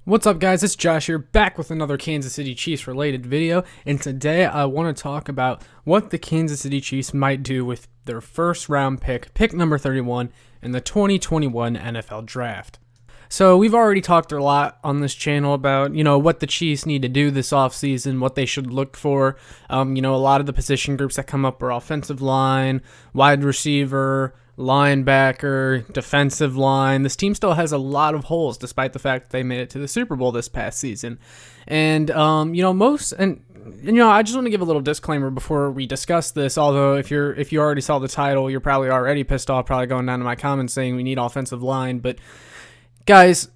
What's up, guys? It's Josh here, back with another Kansas City Chiefs related video, and today I want to talk about what the Kansas City Chiefs might do with their first round pick number 31 in the 2021 NFL Draft. So we've already talked a lot on this channel about, what the Chiefs need to do this offseason, what they should look for. A lot of the position groups that come up are offensive line, wide receiver, linebacker, defensive line. This team still has a lot of holes despite the fact that they made it to the Super Bowl this past season. And I just want to give a little disclaimer before we discuss this. Although if you already saw the title, you're probably already pissed off, probably going down to my comments saying we need offensive line. But guys,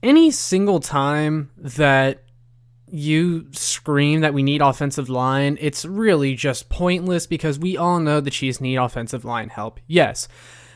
any single time that you scream that we need offensive line, it's really just pointless because we all know the Chiefs need offensive line help. Yes.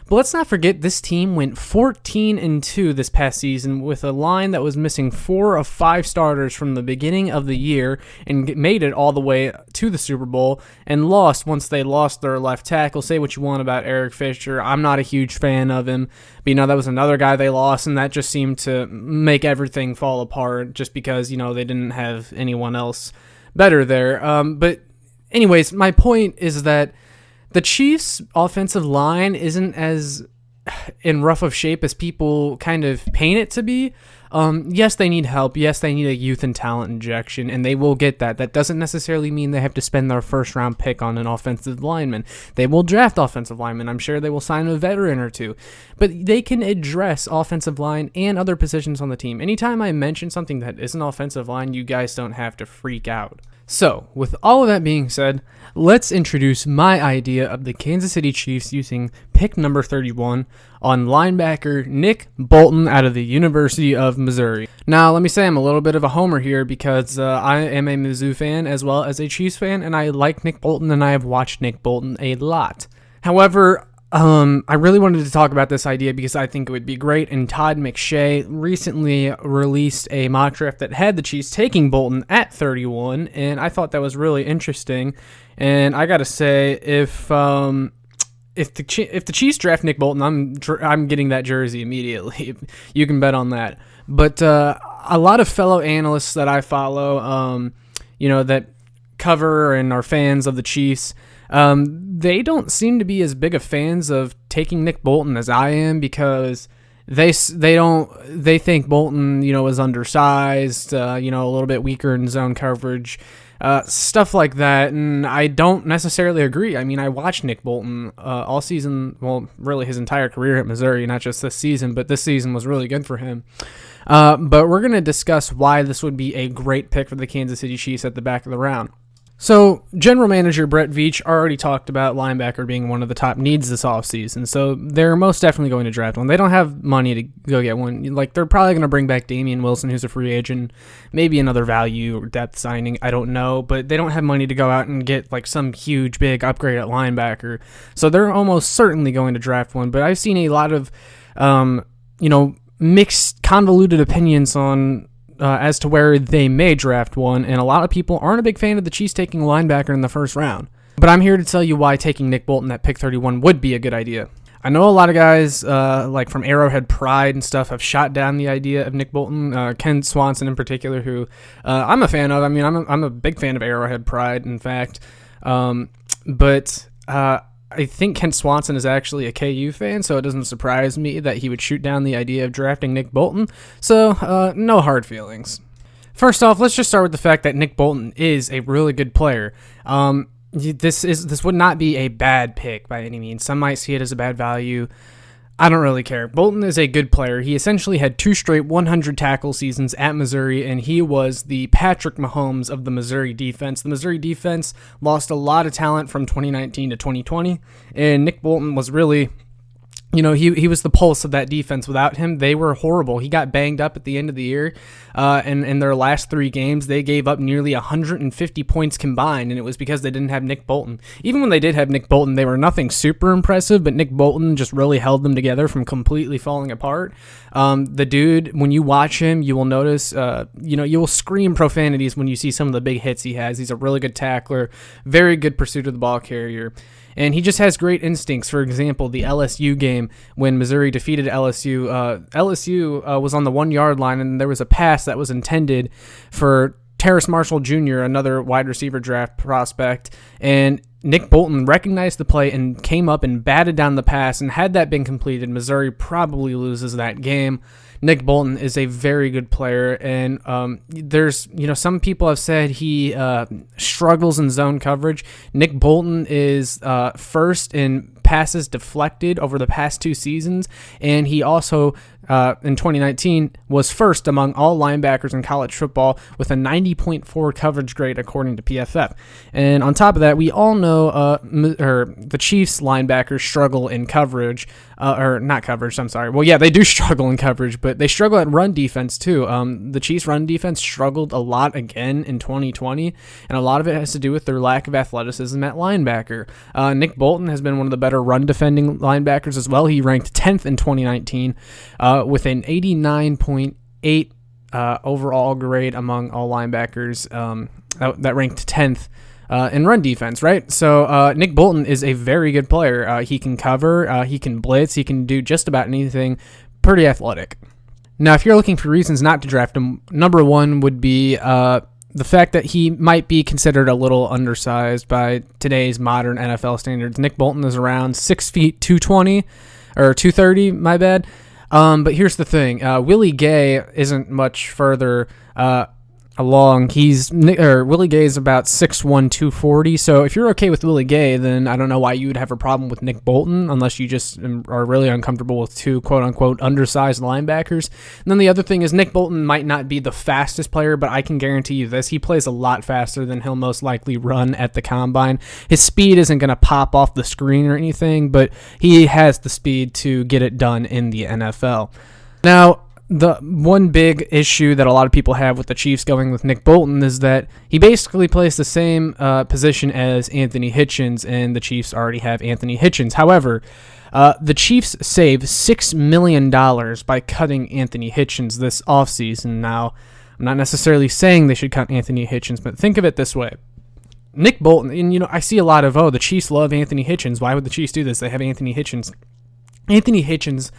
But let's not forget this team went 14-2 this past season with a line that was missing 4 of 5 starters from the beginning of the year and made it all the way to the Super Bowl and lost once they lost their left tackle. Say what you want about Eric Fisher. I'm not a huge fan of him. But, that was another guy they lost, and that just seemed to make everything fall apart just because, they didn't have anyone else better there. But anyways, my point is that the Chiefs' offensive line isn't as in rough of shape as people kind of paint it to be. Yes, they need help. Yes, they need a youth and talent injection, and they will get that. That doesn't necessarily mean they have to spend their first-round pick on an offensive lineman. They will draft offensive linemen. I'm sure they will sign a veteran or two. But they can address offensive line and other positions on the team. Anytime I mention something that isn't offensive line, you guys don't have to freak out. So, with all of that being said, let's introduce my idea of the Kansas City Chiefs using pick number 31 on linebacker Nick Bolton out of the University of Missouri. Now, let me say I'm a little bit of a homer here because I am a Mizzou fan as well as a Chiefs fan, and I like Nick Bolton, and I have watched Nick Bolton a lot. However, I really wanted to talk about this idea because I think it would be great, and Todd McShay recently released a mock draft that had the Chiefs taking Bolton at 31, and I thought that was really interesting. And I gotta say, if the Chiefs draft Nick Bolton, I'm getting that jersey immediately. You can bet on that. But a lot of fellow analysts that I follow, that cover and are fans of the Chiefs, they don't seem to be as big of fans of taking Nick Bolton as I am because they think Bolton, is undersized, a little bit weaker in zone coverage, stuff like that, and I don't necessarily agree. I mean, I watched Nick Bolton all season, well, really his entire career at Missouri, not just this season, but this season was really good for him. But we're going to discuss why this would be a great pick for the Kansas City Chiefs at the back of the round. So, general manager Brett Veach already talked about linebacker being one of the top needs this offseason, so they're most definitely going to draft one. They don't have money to go get one. They're probably going to bring back Damian Wilson, who's a free agent, maybe another value or depth signing, I don't know, but they don't have money to go out and get, some huge, big upgrade at linebacker, so they're almost certainly going to draft one, but I've seen a lot of, mixed, convoluted opinions on as to where they may draft one, and a lot of people aren't a big fan of the Chiefs taking a linebacker in the first round. But I'm here to tell you why taking Nick Bolton at pick 31 would be a good idea. I know a lot of guys, from Arrowhead Pride and stuff, have shot down the idea of Nick Bolton. Ken Swanson in particular, who I'm a fan of. I mean, I'm a big fan of Arrowhead Pride, in fact. But I think Kent Swanson is actually a KU fan, so it doesn't surprise me that he would shoot down the idea of drafting Nick Bolton. So, no hard feelings. First off, let's just start with the fact that Nick Bolton is a really good player. This would not be a bad pick by any means. Some might see it as a bad value. I don't really care. Bolton is a good player. He essentially had 2 straight 100 tackle seasons at Missouri, and he was the Patrick Mahomes of the Missouri defense. The Missouri defense lost a lot of talent from 2019 to 2020, and Nick Bolton was really, he was the pulse of that defense. Without him, they were horrible. He got banged up at the end of the year, and in their last 3 games, they gave up nearly 150 points combined, and it was because they didn't have Nick Bolton. Even when they did have Nick Bolton, they were nothing super impressive, but Nick Bolton just really held them together from completely falling apart. The dude, when you watch him, you will notice, you will scream profanities when you see some of the big hits he has. He's a really good tackler, very good pursuit of the ball carrier. and he just has great instincts. For example, the LSU game when Missouri defeated LSU, LSU was on the 1 yard line, and there was a pass that was intended for Terrace Marshall Jr., another wide receiver draft prospect, and Nick Bolton recognized the play and came up and batted down the pass, and had that been completed, Missouri probably loses that game. Nick Bolton is a very good player, and there's, some people have said he struggles in zone coverage. Nick Bolton is first in passes deflected over the past 2 seasons, and he also in 2019 was first among all linebackers in college football with a 90.4 coverage grade according to PFF. And on top of that, we all know the Chiefs linebackers struggle in coverage, or not coverage, I'm sorry. Well, yeah, they do struggle in coverage, but they struggle at run defense too. The Chiefs run defense struggled a lot again in 2020, and a lot of it has to do with their lack of athleticism at linebacker. Nick Bolton has been one of the better run defending linebackers as well. He ranked 10th in 2019 with an 89.8 overall grade among all linebackers that ranked 10th in run defense, right? So Nick Bolton is a very good player. He can cover, he can blitz, he can do just about anything. Pretty athletic. Now, if you're looking for reasons not to draft him, number one would be the fact that he might be considered a little undersized by today's modern NFL standards. Nick Bolton is around 6 feet 220 or 230, my bad. But here's the thing: Willie Gay isn't much further along. Willie Gay is about 6'1", 240. So if you're okay with Willie Gay, then I don't know why you would have a problem with Nick Bolton, unless you just are really uncomfortable with 2 quote-unquote undersized linebackers. And then the other thing is Nick Bolton might not be the fastest player, but I can guarantee you this: he plays a lot faster than he'll most likely run at the combine. His speed isn't going to pop off the screen or anything, but he has the speed to get it done in the NFL. Now, the one big issue that a lot of people have with the Chiefs going with Nick Bolton is that he basically plays the same position as Anthony Hitchens, and the Chiefs already have Anthony Hitchens. However, the Chiefs saved $6 million by cutting Anthony Hitchens this offseason. Now, I'm not necessarily saying they should cut Anthony Hitchens, but think of it this way. Nick Bolton, and I see a lot of, the Chiefs love Anthony Hitchens. Why would the Chiefs do this? They have Anthony Hitchens. Anthony Hitchens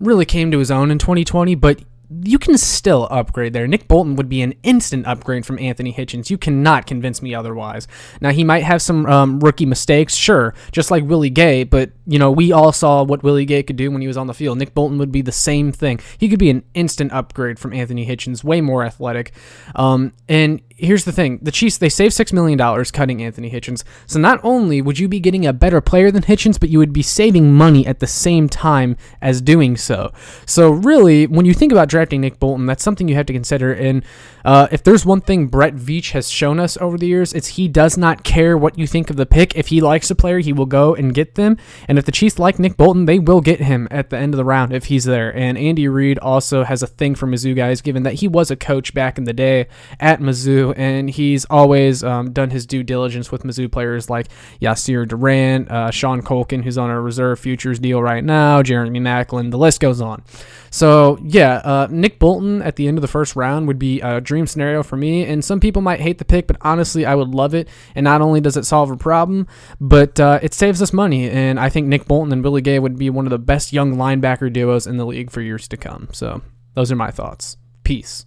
really came to his own in 2020, but you can still upgrade there. Nick Bolton would be an instant upgrade from Anthony Hitchens. You cannot convince me otherwise. Now, he might have some rookie mistakes, sure, just like Willie Gay, but, we all saw what Willie Gay could do when he was on the field. Nick Bolton would be the same thing. He could be an instant upgrade from Anthony Hitchens, way more athletic. And here's the thing. The Chiefs, they saved $6 million cutting Anthony Hitchens. So not only would you be getting a better player than Hitchens, but you would be saving money at the same time as doing so. So really, when you think about drafting Nick Bolton, that's something you have to consider. And if there's one thing Brett Veach has shown us over the years, it's he does not care what you think of the pick. If he likes a player, he will go and get them. And if the Chiefs like Nick Bolton, they will get him at the end of the round if he's there. And Andy Reid also has a thing for Mizzou guys, given that he was a coach back in the day at Mizzou, and he's always done his due diligence with Mizzou players like Yasir Durant, Sean Colkin, who's on a reserve futures deal right now, Jeremy Maclin, the list goes on. So, yeah, Nick Bolton at the end of the first round would be a dream scenario for me, and some people might hate the pick, but honestly, I would love it. And not only does it solve a problem, but it saves us money, and I think Nick Bolton and Willie Gay would be one of the best young linebacker duos in the league for years to come. So, those are my thoughts. Peace.